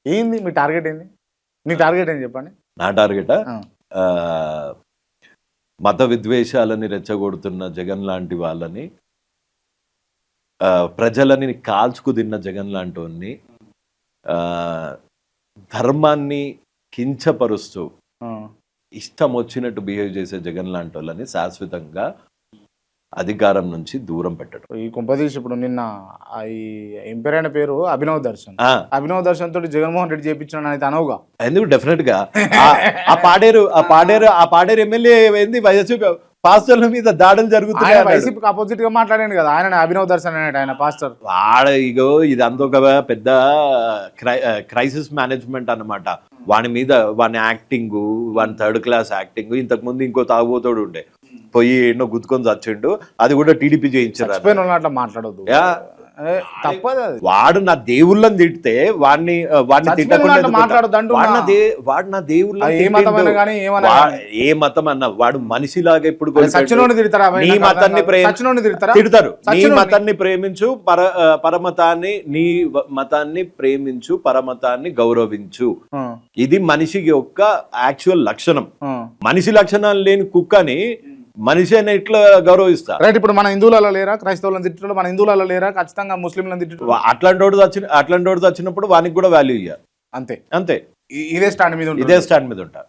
ఏంది మీ టార్గెట్ ఏంది? మీ టార్గెట్ ఏంది చెప్పండి? నా టార్గెటా ఆ. మత విద్వేషాలని రెచ్చగొడుతున్న జగన్ లాంటి వాళ్ళని, ప్రజలని కాల్చుకు తిన్న జగన్ లాంటి వాడిని, ధర్మాన్ని కించపరుస్తూ ఇష్టం వచ్చినట్టు బిహేవ్ చేసే జగన్ లాంటి వాళ్ళని శాశ్వతంగా అధికారం నుంచి దూరం పెట్టడం. ఈ కుంపదీష్ ఇప్పుడు నిన్న ఈ ఎంపైర్ అయిన పేరు అభినవ్ దర్శన్. అభినవ్ దర్శన్ తోటి జగన్మోహన్ రెడ్డి చేయించిన అయితే అనవుగా. ఎందుకు డెఫినెట్ గా ఆ పాడేరు ఎమ్మెల్యే ఏంది వైఎస్పీ పాస్టర్ల మీద దాడులు జరుగుతున్నాయి. వైసీపీకి అపోజిట్ గా మాట్లాడాను కదా ఆయన, అభినవ్ దర్శన్ అనేట ఆయన పాస్టర్. ఇగో ఇదంతా ఒక పెద్ద క్రైసిస్ మేనేజ్మెంట్ అన్నమాట. వాని మీద వాని యాక్టింగ్, వాని థర్డ్ క్లాస్ యాక్టింగ్. ఇంతకు ముందు ఇంకో తాగుబోతోడు ఉండే, పోయి ఎన్నో గుద్దుకొని చచ్చిండు, అది కూడా టీడీపీ చేయించారు. అట్లా మాట్లాడద్దు, తప్పదు. వాడు నా దేవుళ్ళని తిడితే వాడిని తిట్టకుండా మాట్లాడద్దు. వాడు నా దేవుళ్ళ ఏ మతం అన్నా వాడు మనిషిలాగా ఇప్పుడు తిడతారు. నీ మతాన్ని ప్రేమించు, పరమతాన్ని, నీ మతాన్ని ప్రేమించు, పరమతాన్ని గౌరవించు. ఇది మనిషికి యొక్క యాక్చువల్ లక్షణం. మనిషి లక్షణాలు లేని కుక్కని మనిషి అని ఎట్లా గౌరవిస్తా? రైట్. ఇప్పుడు మన హిందువులలో లేరా క్రైస్తవులను తిట్టడం? మన హిందువులలో లేరా ఖచ్చితంగా ముస్లింలను తిట్టడం? అట్లాంటి వాడు వచ్చినప్పుడు వానికి కూడా వాల్యూ ఇయ్యాలి. అంతే అంతే. ఇదే స్టాండ్ మీద ఇదే స్టాండ్ మీద ఉంటా.